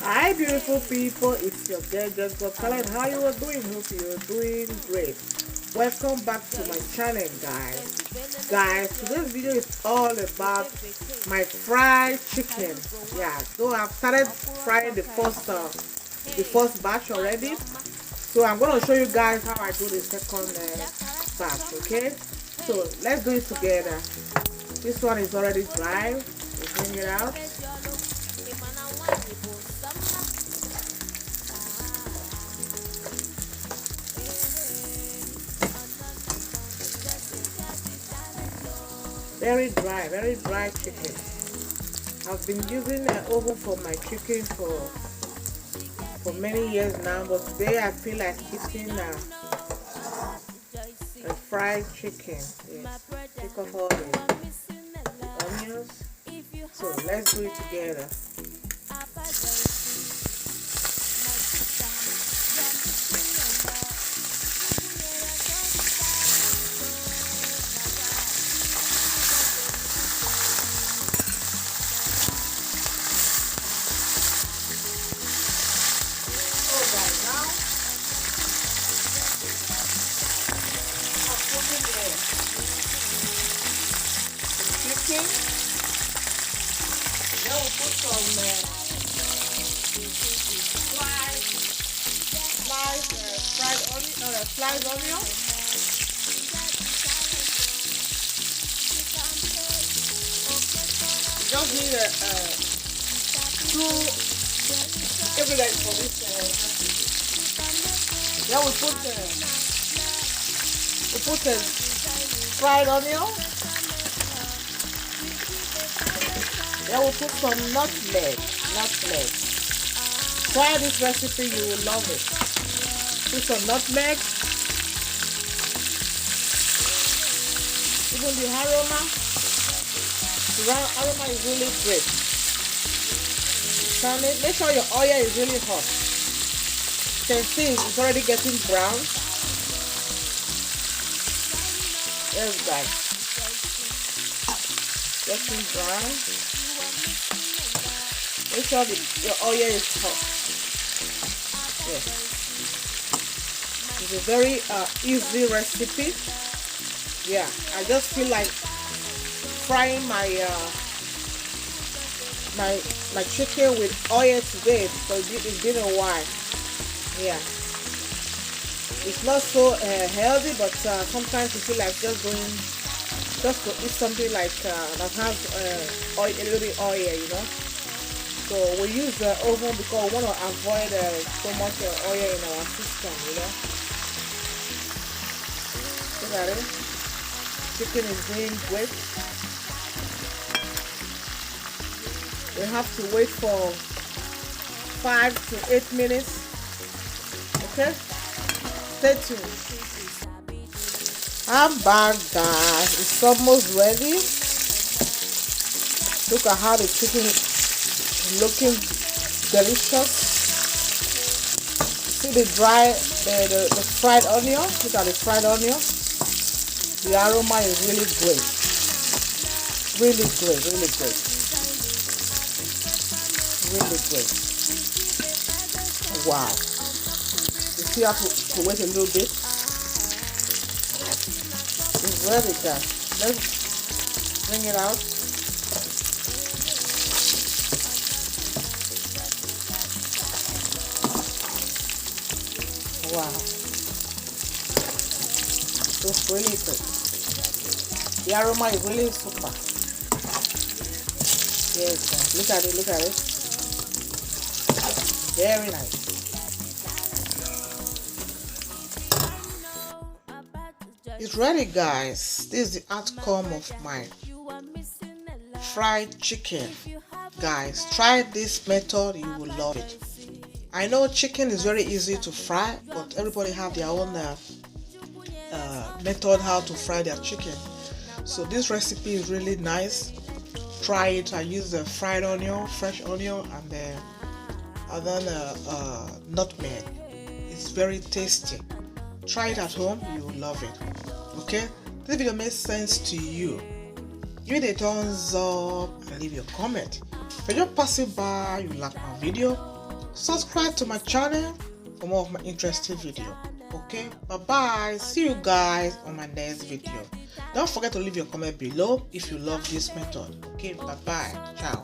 Hi beautiful people, it's your girl Just Got Talent. How you are doing? Hope you are doing great. Welcome back to my channel, guys. Today's video is all about my fried chicken. Yeah, so I've started frying the first batch already. So I'm gonna show you guys how I do the second batch. Okay, so let's do it together. This one is already dry. We bring it out. Very dry chicken. I've been using an oven for my chicken for many years now, but today I feel like eating a fried chicken. Yes. Take off all the onions. So let's do it together. Oh, guys, now I'm putting the chicken. Then we'll put some sliced onion. Just need two ingredients for this recipe. Then we put fried onion. Then we put some nutmeg. Try this recipe, you will love it. Put some nutmeg. Even the aroma is really great. Turn it. Make sure your oil is really hot. You can see it's already getting brown. Yes, guys. Getting brown. Make sure your oil is hot. Yes. It's a very easy recipe. Yeah, I just feel like frying my chicken with oil today because it's been a while. Yeah, it's not so healthy, but sometimes you feel like just to eat something like that has oil, a little bit oil, you know. So we use the oven because we want to avoid so much oil in our system, you know. Look at it. Chicken is doing great. We have to wait for 5 to 8 minutes. Okay? Stay tuned. I'm back, guys. It's almost ready. Look at how the chicken is looking delicious. See the fried onion? Look at the fried onion. The aroma is really great. Really great. Really great. Wow. You still have to wait a little bit. It's ready, guys. Let's bring it out. Wow. It's really good. The aroma is really super. Yes, guys. Look at it. Very nice. It's ready, guys. This is the outcome of my fried chicken. Guys, try this method, you will love it. I know chicken is very easy to fry, but everybody have their own method how to fry their chicken. So this recipe is really nice. Try it. I use the fried onion, fresh onion, and then nutmeg. It's very tasty. Try it at home, you will love it. Okay, this video makes sense to you. Give it a thumbs up and leave your comment. If you're just passing by, you like my video, subscribe to my channel for more of my interesting video. Okay, bye bye. See you guys on my next video. Don't forget to leave your comment below if you love this method. Okay, bye bye. Ciao.